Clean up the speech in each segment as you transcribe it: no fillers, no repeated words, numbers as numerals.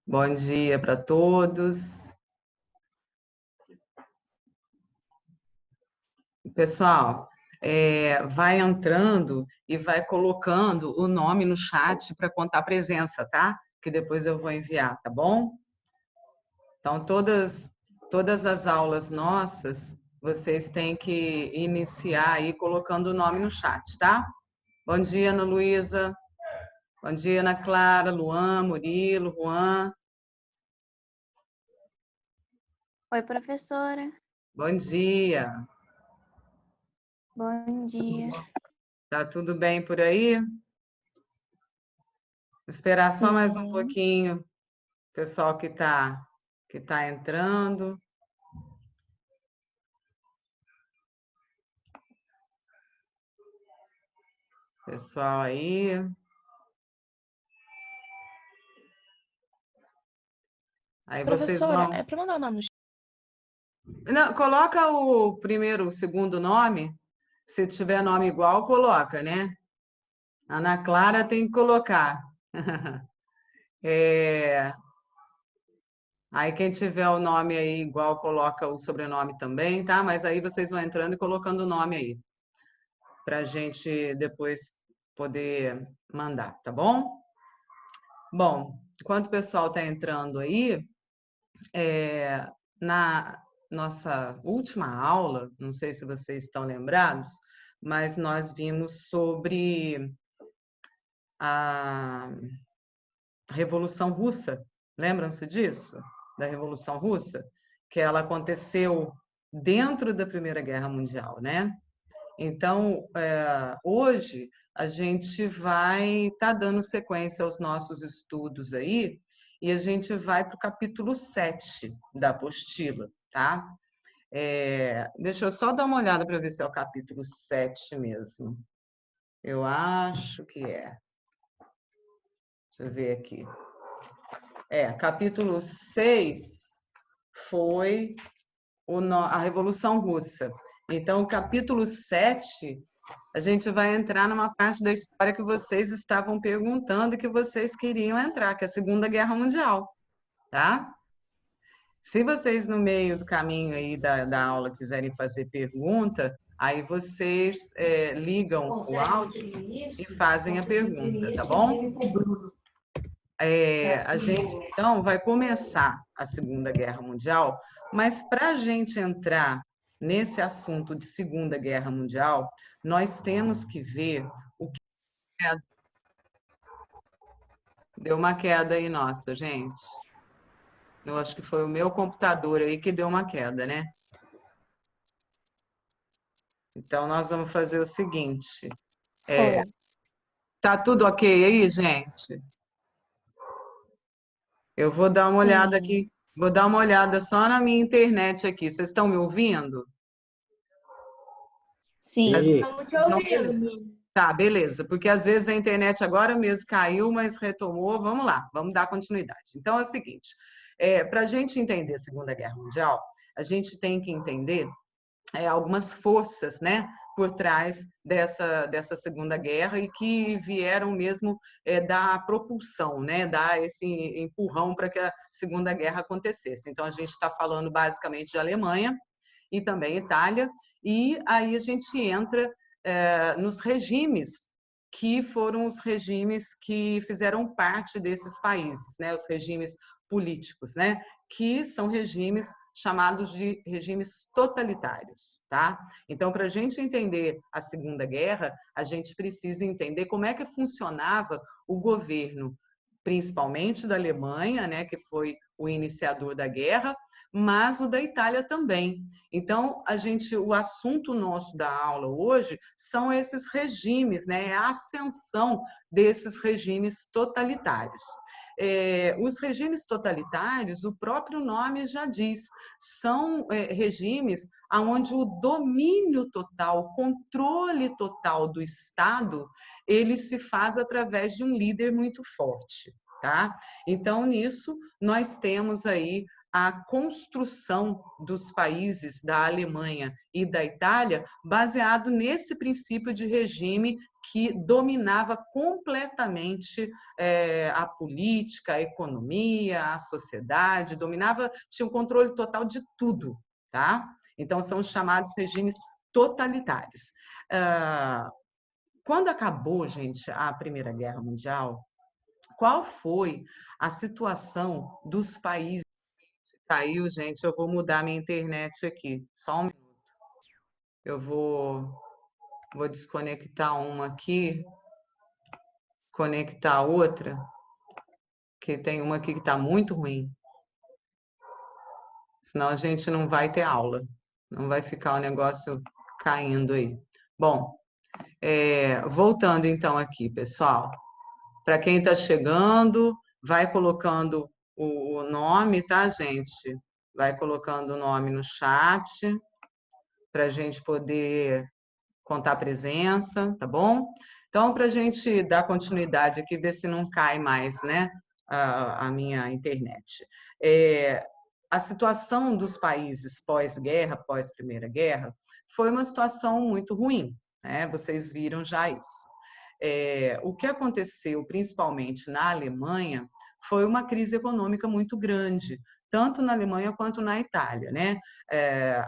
Bom dia para todos. Pessoal, vai entrando e vai colocando o nome no chat para contar a presença, tá? Que depois eu vou enviar, tá bom? Então, todas as aulas nossas, vocês têm que iniciar aí colocando o nome no chat, tá? Bom dia, Ana Luísa. Bom dia, Ana Clara, Luan, Murilo, Juan. Oi, professora. Bom dia. Bom dia. Tá tudo bem por aí? Esperar só mais um Sim. pouquinho, pessoal que tá entrando. Pessoal aí. Aí vocês Professora, vão. é para mandar o nome Não, coloca o primeiro, o segundo nome. Se tiver nome igual, coloca, né? Ana Clara tem que colocar. Aí quem tiver o nome aí igual, coloca o sobrenome também, tá? Mas aí vocês vão entrando e colocando o nome aí, para a gente depois poder mandar, tá bom? Bom, enquanto o pessoal está entrando aí, na nossa última aula, não sei se vocês estão lembrados, mas nós vimos sobre a Revolução Russa. Lembram-se disso? Da Revolução Russa? Que ela aconteceu dentro da Primeira Guerra Mundial, né? Então, hoje a gente vai estar dando sequência aos nossos estudos aí e a gente vai para o capítulo 7 da apostila, tá? Deixa eu só dar uma olhada para ver se é o capítulo 7 mesmo. Eu acho que é. Deixa eu ver aqui. Capítulo 6 foi a Revolução Russa. Então, o capítulo 7, a gente vai entrar numa parte da história que vocês estavam perguntando e que vocês queriam entrar, que é a Segunda Guerra Mundial, tá? Se vocês, no meio do caminho aí da aula, quiserem fazer pergunta, aí vocês ligam o áudio e fazem a pergunta, tá bom? A gente, então, vai começar a Segunda Guerra Mundial, mas para a gente entrar nesse assunto de Segunda Guerra Mundial, nós temos que ver o que é. Deu uma queda aí, nossa, gente. Eu acho que foi o meu computador aí que deu uma queda, né? Então, nós vamos fazer o seguinte. Foi. Tá tudo ok aí, gente? Eu vou dar uma olhada Sim. aqui. Vou dar uma olhada só na minha internet aqui. Vocês estão me ouvindo? Sim. Estamos te Então, ouvindo. tá, beleza. Porque às vezes a internet agora mesmo caiu, mas retomou. Vamos lá, vamos dar continuidade. Então é o seguinte: para a gente entender a Segunda Guerra Mundial, a gente tem que entender algumas forças, né, por trás dessa Segunda Guerra e que vieram mesmo dar propulsão, né, dar esse empurrão para que a Segunda Guerra acontecesse. Então a gente está falando basicamente de Alemanha e também Itália, e aí a gente entra nos regimes que foram os regimes que fizeram parte desses países, né, os regimes políticos, né, que são regimes chamados de regimes totalitários, tá? Então, para a gente entender a Segunda Guerra, a gente precisa entender como é que funcionava o governo, principalmente da Alemanha, né, que foi o iniciador da guerra, mas o da Itália também. Então, o assunto nosso da aula hoje são esses regimes, né, a ascensão desses regimes totalitários. Os regimes totalitários, o próprio nome já diz, são regimes onde o domínio total, o controle total do Estado, ele se faz através de um líder muito forte, tá? Então, nisso, nós temos aí a construção dos países da Alemanha e da Itália baseado nesse princípio de regime que dominava completamente a política, a economia, a sociedade, tinha um controle total de tudo, tá? Então, são os chamados regimes totalitários. Quando acabou, gente, a Primeira Guerra Mundial, qual foi a situação dos países? Caiu, gente, eu vou mudar minha internet aqui. Só um minuto. Eu vou desconectar uma aqui, conectar a outra, que tem uma aqui que está muito ruim. Senão a gente não vai ter aula. Não vai ficar o negócio caindo aí. Bom, voltando então aqui, pessoal. Para quem está chegando, vai colocando o nome, tá, gente? Vai colocando o nome no chat para a gente poder contar a presença, tá bom? Então, para a gente dar continuidade aqui, ver se não cai mais, né, a minha internet. A situação dos países pós-guerra, pós-Primeira Guerra, foi uma situação muito ruim, né? Vocês viram já isso. O que aconteceu, principalmente na Alemanha, foi uma crise econômica muito grande, tanto na Alemanha quanto na Itália, né?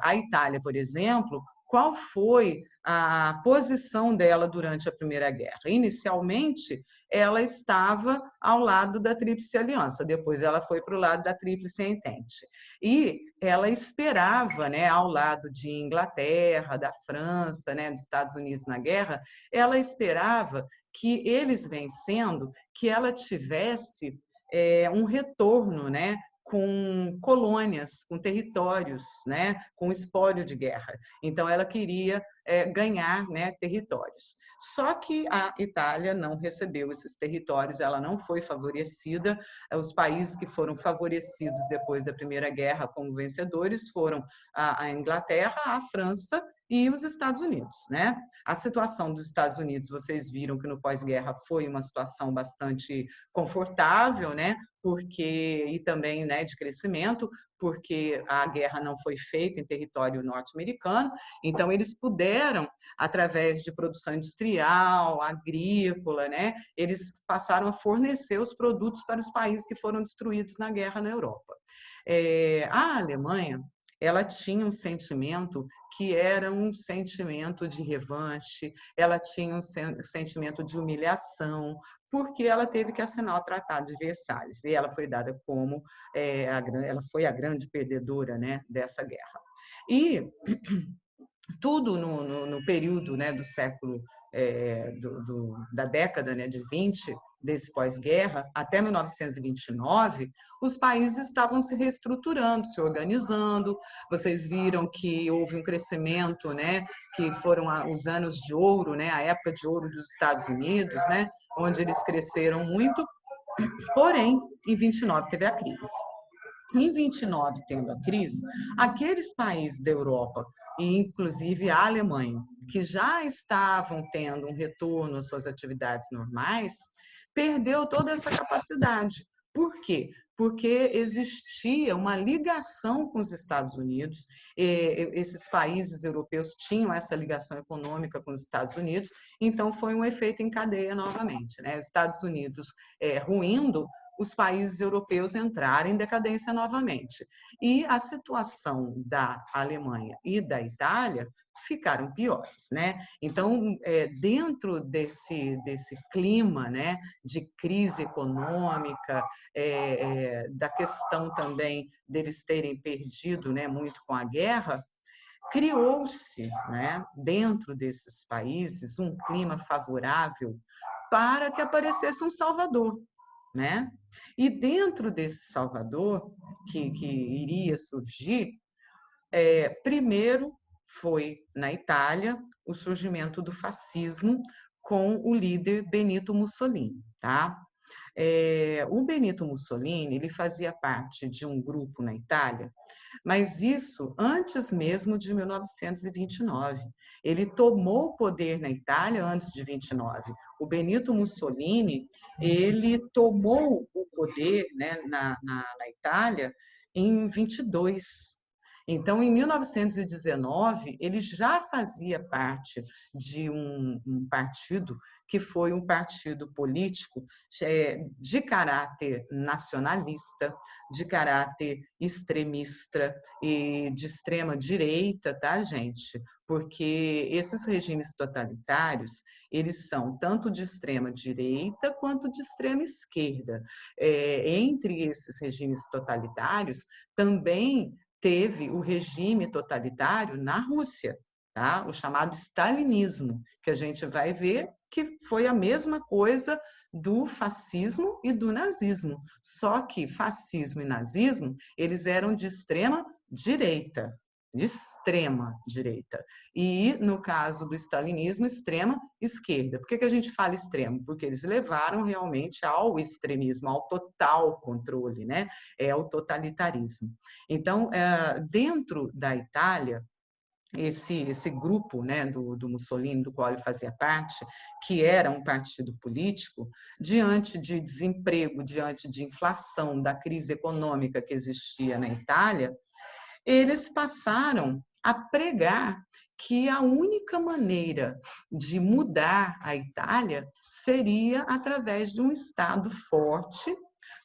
A Itália, por exemplo, qual foi a posição dela durante a Primeira Guerra? Inicialmente, ela estava ao lado da Tríplice Aliança, depois ela foi para o lado da Tríplice Entente. E ela esperava, né, ao lado de Inglaterra, da França, né, dos Estados Unidos na guerra, ela esperava que eles vencendo, que ela tivesse um retorno, né, com colônias, com territórios, né, com espólio de guerra. Então, ela queria ganhar, né, territórios. Só que a Itália não recebeu esses territórios, ela não foi favorecida. Os países que foram favorecidos depois da Primeira Guerra como vencedores foram a Inglaterra, a França e os Estados Unidos, né? A situação dos Estados Unidos, vocês viram que no pós-guerra foi uma situação bastante confortável, né? E também, né, de crescimento, porque a guerra não foi feita em território norte-americano, então eles puderam, através de produção industrial, agrícola, né, eles passaram a fornecer os produtos para os países que foram destruídos na guerra na Europa. A Alemanha, ela tinha um sentimento que era um sentimento de revanche, ela tinha um sentimento de humilhação, porque ela teve que assinar o Tratado de Versalhes, e ela foi dada como, ela foi a grande perdedora, né, dessa guerra. E tudo no período, né, do século, da década, né, de 20, desse pós-guerra, até 1929, os países estavam se reestruturando, se organizando. Vocês viram que houve um crescimento, né, que foram os anos de ouro, né, a época de ouro dos Estados Unidos, né, onde eles cresceram muito. Porém, em 29 teve a crise. Em 29, tendo a crise, aqueles países da Europa, e inclusive a Alemanha, que já estavam tendo um retorno às suas atividades normais, perdeu toda essa capacidade. Por quê? Porque existia uma ligação com os Estados Unidos, esses países europeus tinham essa ligação econômica com os Estados Unidos, então foi um efeito em cadeia novamente, né? Os Estados Unidos ruindo, os países europeus entrarem em decadência novamente. E a situação da Alemanha e da Itália ficaram piores, né? Então, dentro desse clima, né, de crise econômica, da questão também deles terem perdido, né, muito com a guerra, criou-se, né, dentro desses países um clima favorável para que aparecesse um salvador, né? E dentro desse Salvador que iria surgir, primeiro foi na Itália o surgimento do fascismo com o líder Benito Mussolini, tá? O Benito Mussolini, ele fazia parte de um grupo na Itália, mas isso antes mesmo de 1929. Ele tomou o poder na Itália antes de 29. O Benito Mussolini, ele tomou o poder, né, na Itália em 22. Então, em 1919, ele já fazia parte de um partido que foi um partido político de caráter nacionalista, de caráter extremista e de extrema direita, tá, gente? Porque esses regimes totalitários, eles são tanto de extrema direita quanto de extrema esquerda. Entre esses regimes totalitários, também teve o regime totalitário na Rússia, tá? O chamado stalinismo, que a gente vai ver que foi a mesma coisa do fascismo e do nazismo, só que fascismo e nazismo, eles eram de extrema direita, de extrema direita. E, no caso do stalinismo, extrema esquerda. Por que a gente fala extremo? Porque eles levaram realmente ao extremismo, ao total controle, né? É o totalitarismo. Então, dentro da Itália, esse grupo, né, do Mussolini, do qual ele fazia parte, que era um partido político, diante de desemprego, diante de inflação, da crise econômica que existia na Itália, eles passaram a pregar que a única maneira de mudar a Itália seria através de um Estado forte,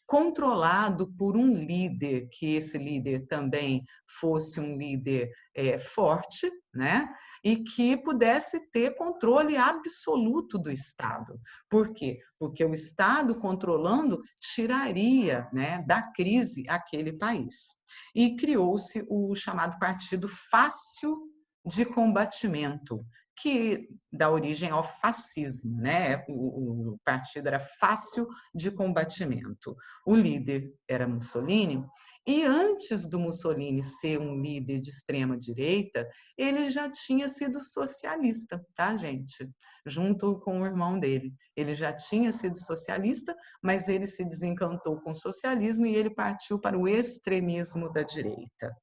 controlado por um líder, que esse líder também fosse um líder forte, né? E que pudesse ter controle absoluto do Estado. Por quê? Porque o Estado controlando tiraria, né, da crise aquele país. E criou-se o chamado Partido Fácil de Combatimento, que dá origem ao fascismo, né? O partido era fácil de combatimento. O líder era Mussolini, e antes do Mussolini ser um líder de extrema direita, ele já tinha sido socialista, tá, gente? Junto com o irmão dele. Ele já tinha sido socialista, mas ele se desencantou com o socialismo e ele partiu para o extremismo da direita.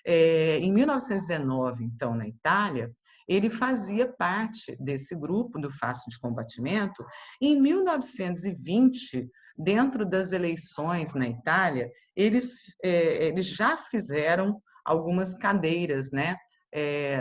Em 1919, então, na Itália, ele fazia parte desse grupo do Fácil de Combatimento. Em 1920, dentro das eleições na Itália, eles já fizeram algumas cadeiras, né,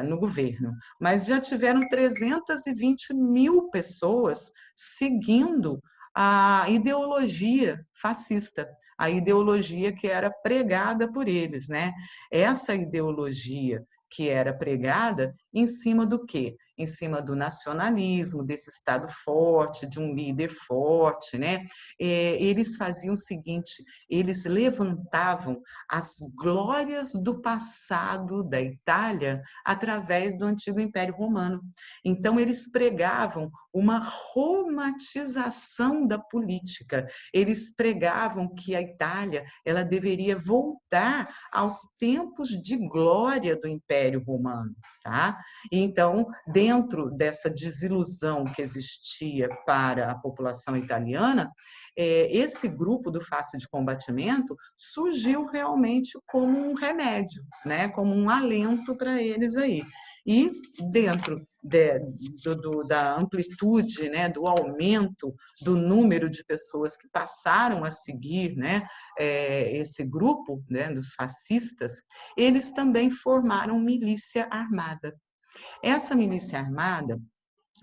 no governo, mas já tiveram 320 mil pessoas seguindo a ideologia fascista, a ideologia que era pregada por eles, né? Essa ideologia que era pregada em cima do quê? Em cima do nacionalismo, desse Estado forte, de um líder forte, né? Eles faziam o seguinte, eles levantavam as glórias do passado da Itália através do antigo Império Romano. Então, eles pregavam uma romantização da política. Eles pregavam que a Itália ela deveria voltar aos tempos de glória do Império Romano, tá? Então, dentro dessa desilusão que existia para a população italiana, esse grupo do Fácil de Combatimento surgiu realmente como um remédio, né? Como um alento para eles aí. E dentro da amplitude, né, do aumento do número de pessoas que passaram a seguir, né, esse grupo, né, dos fascistas, eles também formaram milícia armada. Essa milícia armada,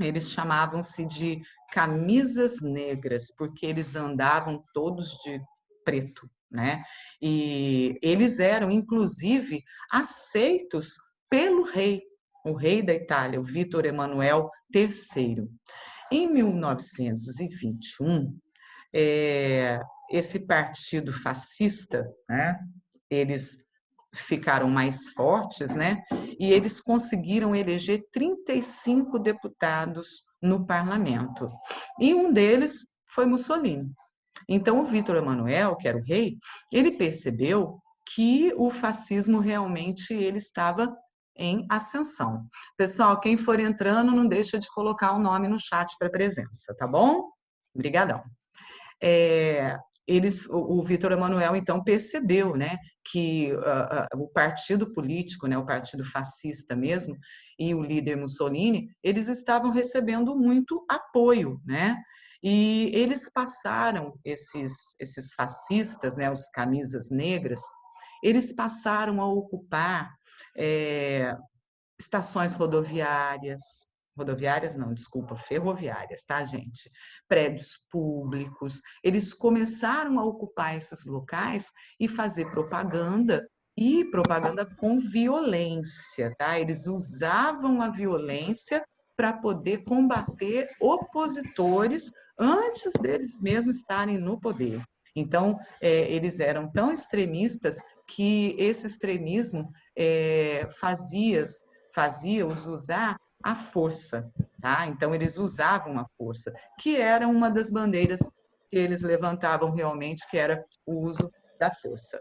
eles chamavam-se de camisas negras, porque eles andavam todos de preto, né? E eles eram, inclusive, aceitos pelo rei, o rei da Itália, o Vítor Emanuel III. Em 1921, esse partido fascista, né? Eles ficaram mais fortes, né? E eles conseguiram eleger 35 deputados no parlamento. E um deles foi Mussolini. Então, o Vítor Emanuel, que era o rei, ele percebeu que o fascismo realmente ele estava em ascensão. Pessoal, quem for entrando, não deixa de colocar o nome no chat para presença, tá bom? Obrigadão. O Vítor Emanuel, então, percebeu, né, que o partido político, né, o partido fascista mesmo, e o líder Mussolini, eles estavam recebendo muito apoio, né? E eles passaram, esses fascistas, né, os camisas negras, eles passaram a ocupar estações rodoviárias não, desculpa, ferroviárias, tá, gente? Prédios públicos, eles começaram a ocupar esses locais e fazer propaganda, e propaganda com violência, tá? Eles usavam a violência para poder combater opositores antes deles mesmos estarem no poder. Então, eles eram tão extremistas que esse extremismo fazia-os usar a força, tá? Então, eles usavam a força, que era uma das bandeiras que eles levantavam realmente, que era o uso da força.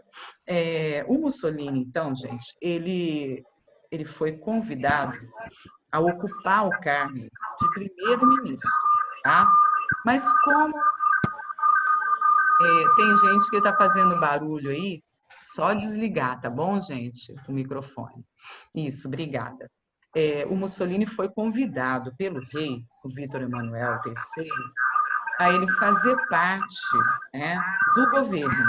O Mussolini, então, gente, ele foi convidado a ocupar o cargo de primeiro-ministro, tá? Mas como tem gente que está fazendo barulho aí, só desligar, tá bom, gente? O microfone. Isso, obrigada. O Mussolini foi convidado pelo rei, o Vítor Emanuel III, a ele fazer parte, né, do governo,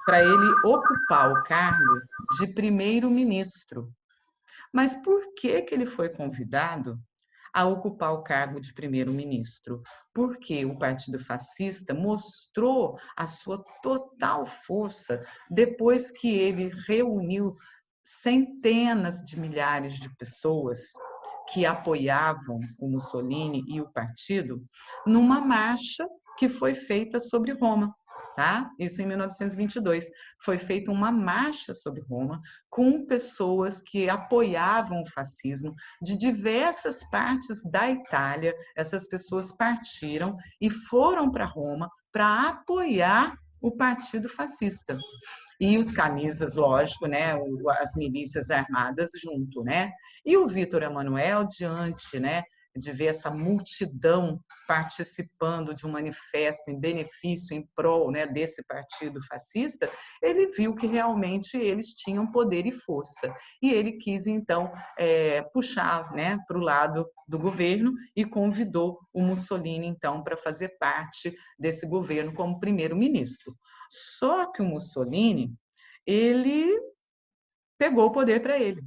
para ele ocupar o cargo de primeiro-ministro. Mas por que que ele foi convidado a ocupar o cargo de primeiro-ministro? Porque o Partido Fascista mostrou a sua total força depois que ele reuniu centenas de milhares de pessoas que apoiavam o Mussolini e o partido numa marcha que foi feita sobre Roma. Tá? Isso em 1922. Foi feita uma marcha sobre Roma com pessoas que apoiavam o fascismo de diversas partes da Itália. Essas pessoas partiram e foram para Roma para apoiar o partido fascista. E os camisas, lógico, né, as milícias armadas junto, né? E o Vítor Emanuel, diante, né, de ver essa multidão participando de um manifesto em benefício, em prol, né, desse partido fascista, ele viu que realmente eles tinham poder e força. E ele quis, então, puxar, né, para o lado do governo e convidou o Mussolini, então, para fazer parte desse governo como primeiro-ministro. Só que o Mussolini, ele pegou o poder para ele.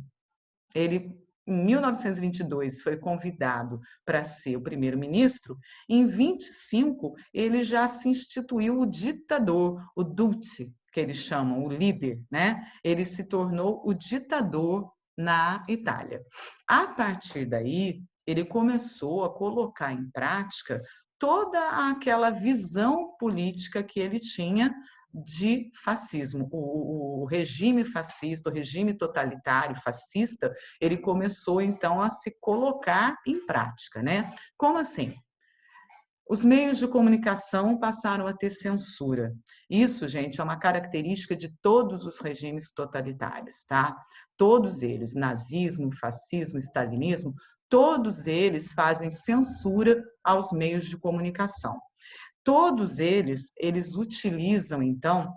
Ele, em 1922, foi convidado para ser o primeiro-ministro. Em 25, ele já se instituiu o ditador, o Duce, que eles chamam, o líder, né? Ele se tornou o ditador na Itália. A partir daí, ele começou a colocar em prática toda aquela visão política que ele tinha de fascismo. O regime fascista, o regime totalitário fascista, ele começou então a se colocar em prática, né? Como assim? Os meios de comunicação passaram a ter censura. Isso, gente, é uma característica de todos os regimes totalitários, tá? Todos eles, nazismo, fascismo, stalinismo, todos eles fazem censura aos meios de comunicação. Todos eles utilizam, então,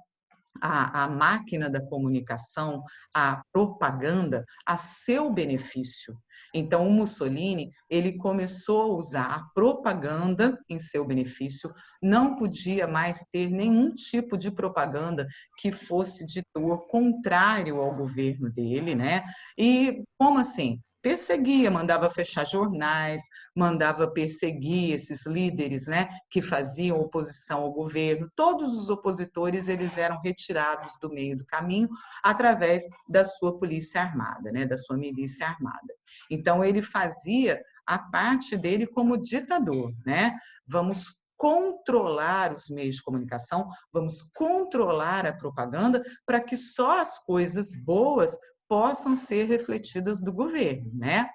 a máquina da comunicação, a propaganda, a seu benefício. Então, o Mussolini, ele começou a usar a propaganda em seu benefício, não podia mais ter nenhum tipo de propaganda que fosse de teor contrário ao governo dele, né? E como assim? Perseguia, mandava fechar jornais, mandava perseguir esses líderes, né, que faziam oposição ao governo. Todos os opositores eles eram retirados do meio do caminho através da sua polícia armada, né, da sua milícia armada. Então ele fazia a parte dele como ditador, né? Vamos controlar os meios de comunicação, vamos controlar a propaganda para que só as coisas boas possam ser refletidas do governo, né?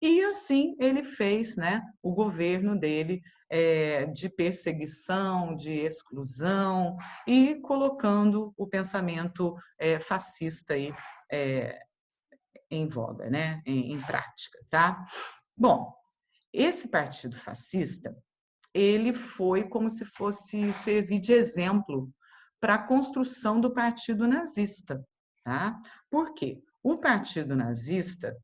E assim ele fez, né, o governo dele de perseguição, de exclusão e colocando o pensamento fascista aí, em voga, né, em prática, tá? Bom, esse partido fascista, ele foi como se fosse servir de exemplo para a construção do partido nazista, tá? Por quê? O partido nazista,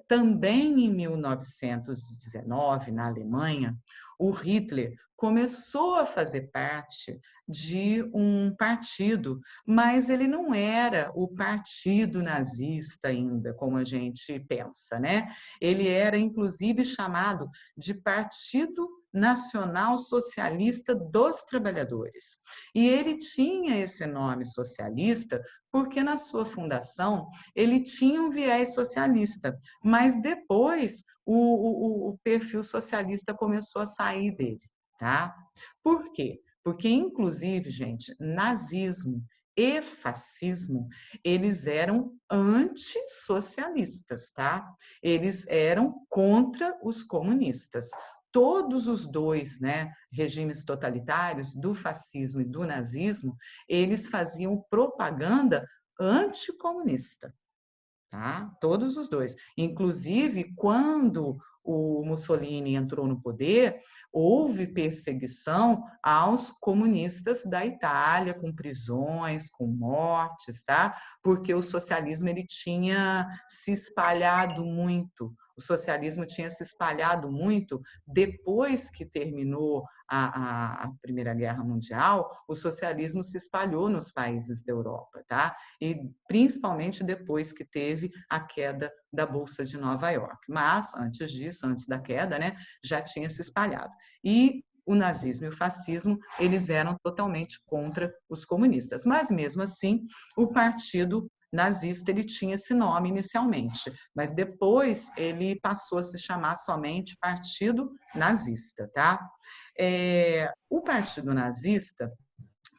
Também em 1919, na Alemanha, o Hitler começou a fazer parte de um partido, mas ele não era o partido nazista ainda, como a gente pensa, né? Ele era, inclusive, chamado de Partido Nacional Socialista dos Trabalhadores. E ele tinha esse nome socialista porque, na sua fundação, ele tinha um viés socialista, mas depois o perfil socialista começou a sair dele, tá? Por quê? Porque, inclusive, gente, nazismo e fascismo, eles eram antissocialistas, tá? Eles eram contra os comunistas. Todos os dois, né, regimes totalitários, do fascismo e do nazismo, eles faziam propaganda anticomunista, tá? Todos os dois. Inclusive, quando o Mussolini entrou no poder, houve perseguição aos comunistas da Itália, com prisões, com mortes, tá? Porque o socialismo ele tinha se espalhado muito. O socialismo tinha se espalhado muito depois que terminou a Primeira Guerra Mundial, o socialismo se espalhou nos países da Europa, tá? E principalmente depois que teve a queda da Bolsa de Nova York. Mas, antes disso, antes da queda, né, já tinha se espalhado. E o nazismo e o fascismo, eles eram totalmente contra os comunistas. Mas, mesmo assim, o partido nazista ele tinha esse nome inicialmente, mas depois ele passou a se chamar somente Partido Nazista, tá? O Partido Nazista,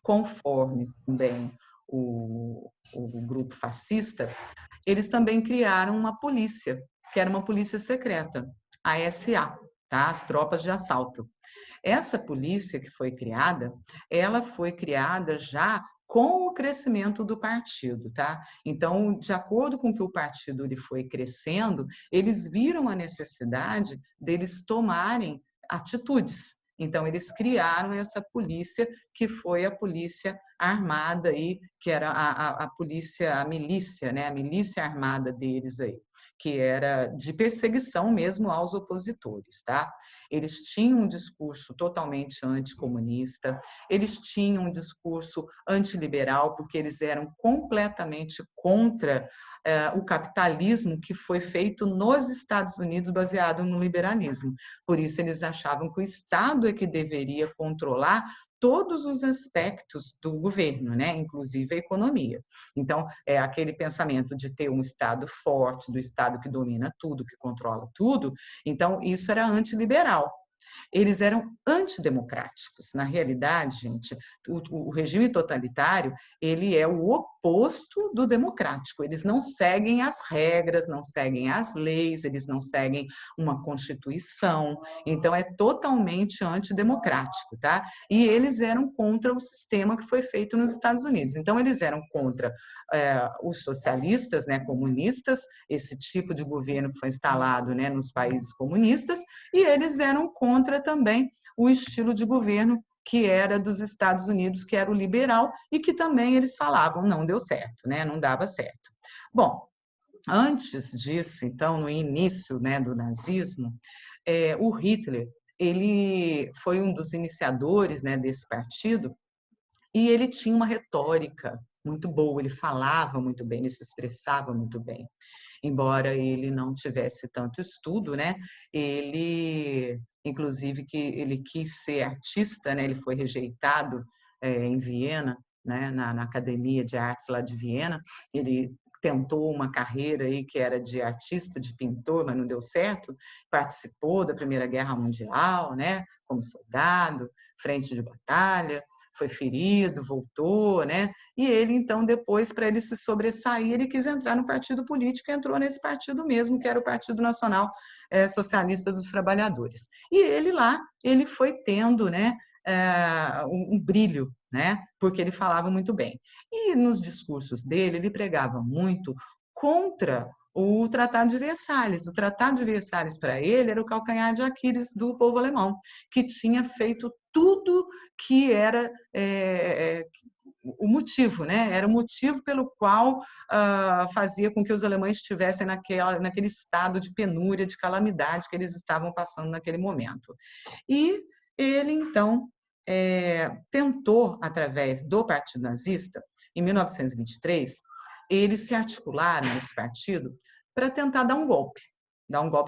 conforme também o grupo fascista, eles também criaram uma polícia, que era uma polícia secreta, a SA, tá? As tropas de assalto. Essa polícia que foi criada, ela foi criada já com o crescimento do partido, tá? Então, de acordo com que o partido ele foi crescendo, eles viram a necessidade deles tomarem atitudes. Então, eles criaram essa polícia, que foi a polícia armada aí, que era a polícia, a milícia, né? A milícia armada deles aí, que era de perseguição mesmo aos opositores, tá? Eles tinham um discurso totalmente anticomunista, eles tinham um discurso antiliberal, porque eles eram completamente contra o capitalismo que foi feito nos Estados Unidos baseado no liberalismo. Por isso, eles achavam que o Estado é que deveria controlar todos os aspectos do governo, né? Inclusive a economia. Então, é aquele pensamento de ter um Estado forte, do Estado que domina tudo, que controla tudo. Então, isso era antiliberal. Eles eram antidemocráticos. Na realidade, gente, o regime totalitário, ele é o oposto do democrático. Eles não seguem as regras, não seguem as leis, eles não seguem uma constituição. Então, é totalmente antidemocrático, tá? E eles eram contra o sistema que foi feito nos Estados Unidos. Então, eles eram contra os socialistas, né, comunistas, esse tipo de governo que foi instalado, né, nos países comunistas, e eles eram contra também o estilo de governo que era dos Estados Unidos, que era o liberal, e que também eles falavam não deu certo, né, não dava certo. Bom, antes disso, então, no início, né, do nazismo, o Hitler, ele foi um dos iniciadores, né, desse partido, e ele tinha uma retórica muito boa, ele falava muito bem, ele se expressava muito bem. Embora ele não tivesse tanto estudo, né? Ele, inclusive, que ele quis ser artista, né? Ele foi rejeitado em Viena, né? Na Academia de Artes lá de Viena. Ele tentou uma carreira aí que era de artista, de pintor, mas não deu certo. Participou da Primeira Guerra Mundial, né? Como soldado, frente de batalha, foi ferido, voltou, né? E ele, então, depois, para ele se sobressair, ele quis entrar no partido político e entrou nesse partido mesmo, que era o Partido Nacional Socialista dos Trabalhadores. E ele lá, ele foi tendo, né, um brilho, né? Porque ele falava muito bem. E nos discursos dele, ele pregava muito contra o Tratado de Versalhes. O Tratado de Versalhes, para ele, era o calcanhar de Aquiles do povo alemão, que tinha feito tudo que era o motivo, né? Era o motivo pelo qual fazia com que os alemães estivessem naquele estado de penúria, de calamidade que eles estavam passando naquele momento. E ele, então, tentou, através do Partido Nazista, em 1923, eles se articularam, esse partido, para tentar dar um golpe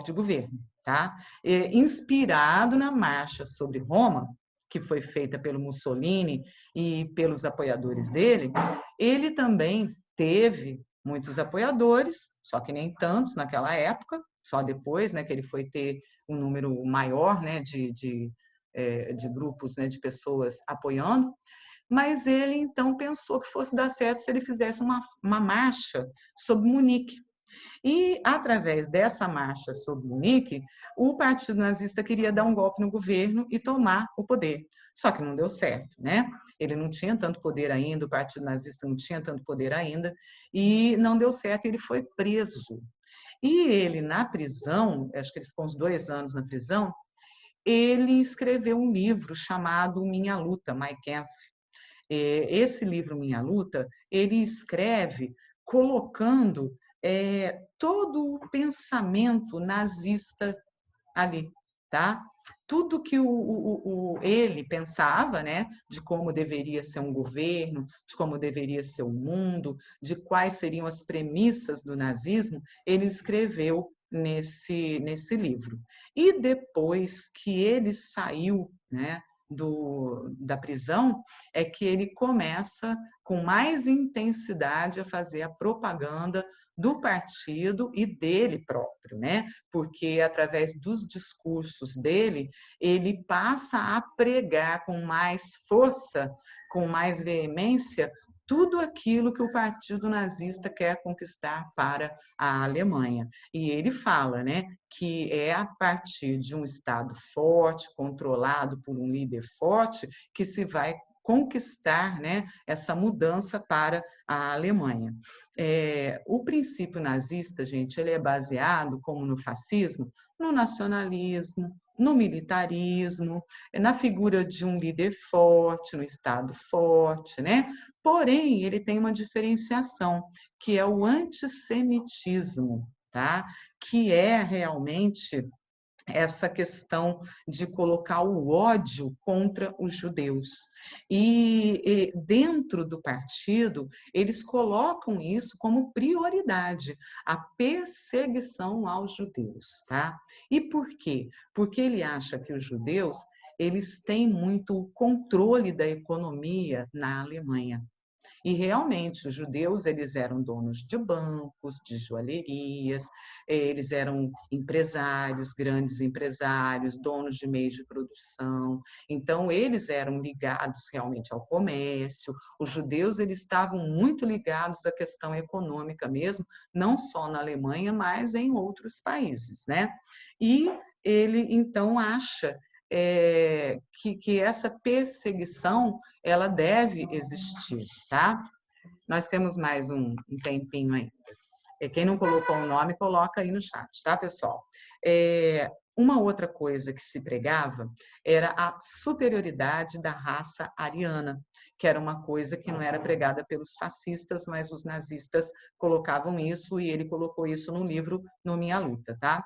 de governo, tá? Inspirado na Marcha sobre Roma, que foi feita pelo Mussolini e pelos apoiadores dele, ele também teve muitos apoiadores, só que nem tantos naquela época, só depois, né, que ele foi ter um número maior, né, de grupos, né, de pessoas apoiando, mas ele então pensou que fosse dar certo se ele fizesse uma marcha sobre Munique. E, através dessa marcha sobre Munique, o Partido Nazista queria dar um golpe no governo e tomar o poder. Só que não deu certo, né? Ele não tinha tanto poder ainda, o Partido Nazista não tinha tanto poder ainda, e não deu certo, e ele foi preso. E ele, na prisão, acho que ele ficou uns 2 anos na prisão, ele escreveu um livro chamado Minha Luta, My Kampf. Esse livro, Minha Luta, ele escreve colocando todo o pensamento nazista ali, tá? Tudo que ele pensava, né, de como deveria ser um governo, de como deveria ser o mundo, de quais seriam as premissas do nazismo, ele escreveu nesse livro. E depois que ele saiu, né, da prisão, é que ele começa com mais intensidade a fazer a propaganda do partido e dele próprio, né? Porque através dos discursos dele, ele passa a pregar com mais força, com mais veemência, tudo aquilo que o Partido Nazista quer conquistar para a Alemanha. E ele fala, né, que é a partir de um Estado forte, controlado por um líder forte, que se vai conquistar, né, essa mudança para a Alemanha. O princípio nazista, gente, ele é baseado, como no fascismo, no nacionalismo, no militarismo, na figura de um líder forte, no Estado forte, né? Porém, ele tem uma diferenciação, que é o antissemitismo, tá? Que é realmente essa questão de colocar o ódio contra os judeus. E dentro do partido, eles colocam isso como prioridade, a perseguição aos judeus, tá? E por quê? Porque ele acha que os judeus, eles têm muito controle da economia na Alemanha. E realmente os judeus, eles eram donos de bancos, de joalherias, eles eram empresários, grandes empresários, donos de meios de produção. Então eles eram ligados realmente ao comércio. Os judeus, eles estavam muito ligados à questão econômica mesmo, não só na Alemanha, mas em outros países, né? E ele então acha que essa perseguição ela deve existir, tá? Nós temos mais um tempinho ainda. Quem não colocou o nome, coloca aí no chat, tá, pessoal? Uma outra coisa que se pregava era a superioridade da raça ariana, que era uma coisa que não era pregada pelos fascistas, mas os nazistas colocavam isso e ele colocou isso no livro No Minha Luta, tá?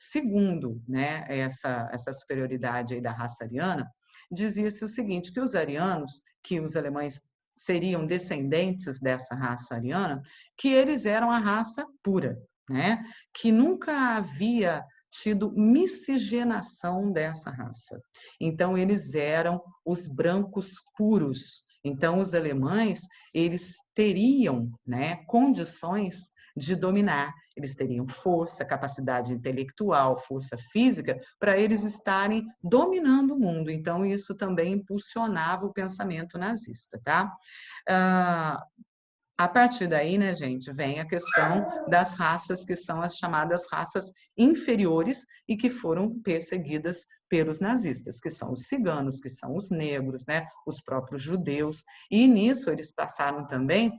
Segundo, né, essa superioridade aí da raça ariana, dizia-se o seguinte, que os arianos, que os alemães seriam descendentes dessa raça ariana, que eles eram a raça pura, né? Que nunca havia tido miscigenação dessa raça. Então, eles eram os brancos puros. Então, os alemães, eles teriam, né, condições de dominar. Eles teriam força, capacidade intelectual, força física, para eles estarem dominando o mundo. Então, isso também impulsionava o pensamento nazista, tá? A partir daí, né, gente, vem a questão das raças que são as chamadas raças inferiores e que foram perseguidas pelos nazistas, que são os ciganos, que são os negros, né, os próprios judeus. E nisso eles passaram também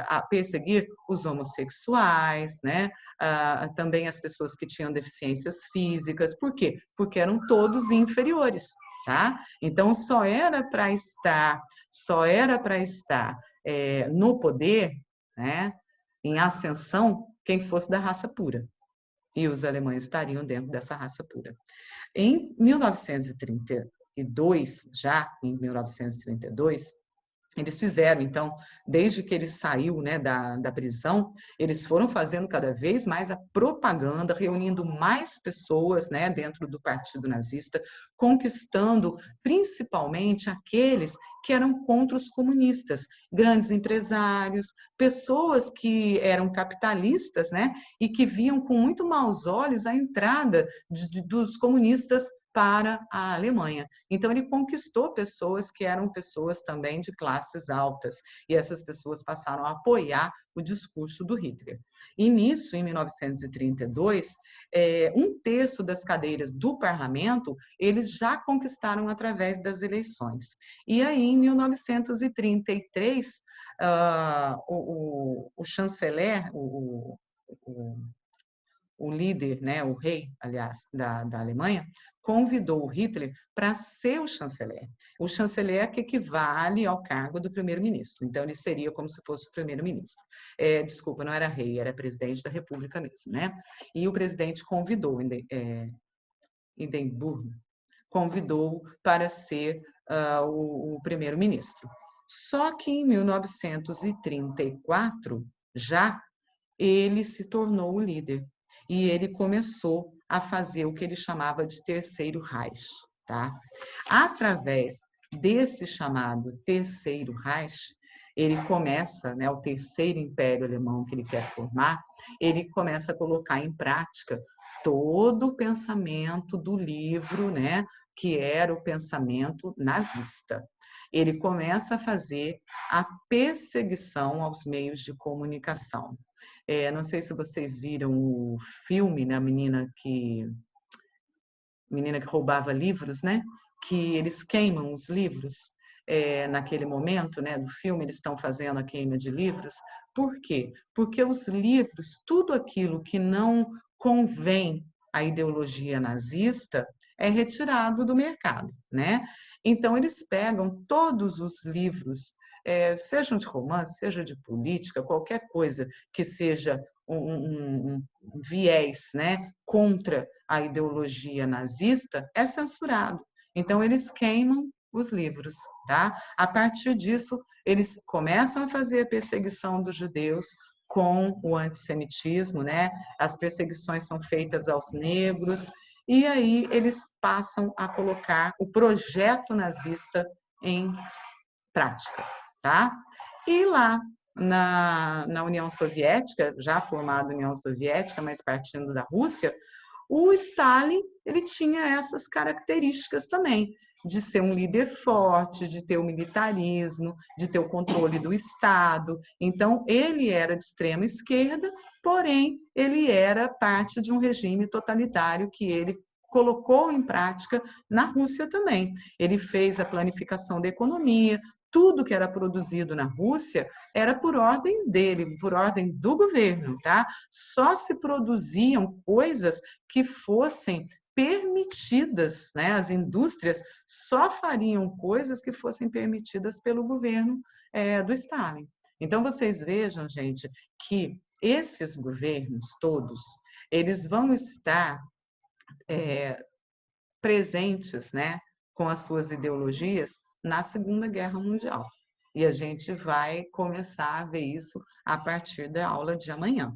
a perseguir os homossexuais, né, também as pessoas que tinham deficiências físicas. Por quê? Porque eram todos inferiores. tá? Então, só era para estar no poder, né, em ascensão, quem fosse da raça pura. E os alemães estariam dentro dessa raça pura. Em 1932, já em 1932, eles fizeram, então, desde que ele saiu, né, da prisão, eles foram fazendo cada vez mais a propaganda, reunindo mais pessoas, né, dentro do Partido Nazista, conquistando principalmente aqueles que eram contra os comunistas, grandes empresários, pessoas que eram capitalistas, né, e que viam com muito maus olhos a entrada dos comunistas para a Alemanha. Então, ele conquistou pessoas que eram pessoas também de classes altas, e essas pessoas passaram a apoiar o discurso do Hitler. E nisso, em 1932, um terço das cadeiras do parlamento eles já conquistaram através das eleições. E aí, em 1933, o chanceler, o líder, né, o rei, aliás, da Alemanha, convidou o Hitler para ser o chanceler. O chanceler que equivale ao cargo do primeiro-ministro. Então, ele seria como se fosse o primeiro-ministro. Desculpa, não era rei, era presidente da república mesmo, né? E o presidente convidou, Hindenburg, convidou para ser o primeiro-ministro. Só que em 1934, já, ele se tornou o líder. E ele começou a fazer o que ele chamava de Terceiro Reich, tá? Através desse chamado Terceiro Reich, ele começa, né, o Terceiro Império Alemão que ele quer formar, ele começa a colocar em prática todo o pensamento do livro, né, que era o pensamento nazista. Ele começa a fazer a perseguição aos meios de comunicação. Não sei se vocês viram o filme, né, a menina que roubava livros, né? Que eles queimam os livros. Naquele momento, né, do filme, eles estão fazendo a queima de livros. Por quê? Porque os livros, tudo aquilo que não convém à ideologia nazista, é retirado do mercado, né? Então, eles pegam todos os livros, sejam de romance, seja de política, qualquer coisa que seja um viés, né, contra a ideologia nazista, é censurado. Então, eles queimam os livros, tá? A partir disso, eles começam a fazer a perseguição dos judeus com o antissemitismo, né? As perseguições são feitas aos negros, e aí eles passam a colocar o projeto nazista em prática, tá? E lá na União Soviética, já formada a União Soviética, mas partindo da Rússia, o Stalin ele tinha essas características também, de ser um líder forte, de ter o militarismo, de ter o controle do Estado. Então, ele era de extrema esquerda, porém, ele era parte de um regime totalitário que ele colocou em prática na Rússia também. Ele fez a planificação da economia, tudo que era produzido na Rússia era por ordem dele, por ordem do governo, tá? Só se produziam coisas que fossem permitidas, né? As indústrias só fariam coisas que fossem permitidas pelo governo do Stalin. Então, vocês vejam, gente, que esses governos todos, eles vão estar presentes, né, com as suas ideologias na Segunda Guerra Mundial. E a gente vai começar a ver isso a partir da aula de amanhã.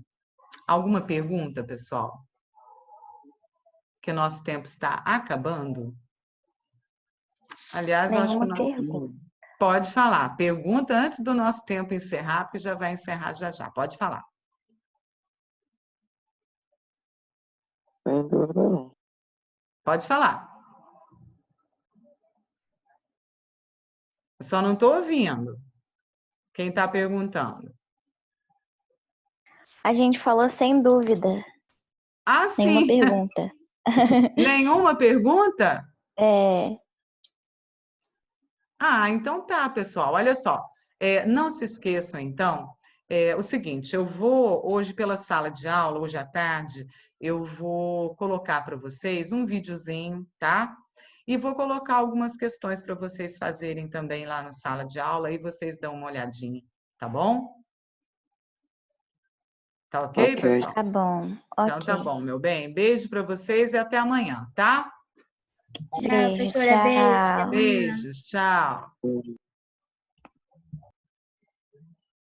Alguma pergunta, pessoal? Que nosso tempo está acabando? Aliás, eu acho que Nenhuma pergunta. Pode falar. Pergunta antes do nosso tempo encerrar, porque já vai encerrar já já. Pode falar. Sem dúvida não. Pode falar. Eu só não estou ouvindo. Quem está perguntando? A gente falou sem dúvida. Ah, Nenhuma sim. pergunta. Nenhuma pergunta? É, Então tá, pessoal. Olha só. Não se esqueçam, então, o seguinte, eu vou, hoje pela sala de aula, hoje à tarde, eu vou colocar para vocês um videozinho, tá? E vou colocar algumas questões para vocês fazerem também lá na sala de aula e vocês dão uma olhadinha, tá bom? Tá ok, Ok. pessoal? Tá bom. Então tá Ok. bom, meu bem. Beijo para vocês e até amanhã, tá? Tchau, Beijo, professora. Beijo. Até tchau. amanhã. Beijos, tchau.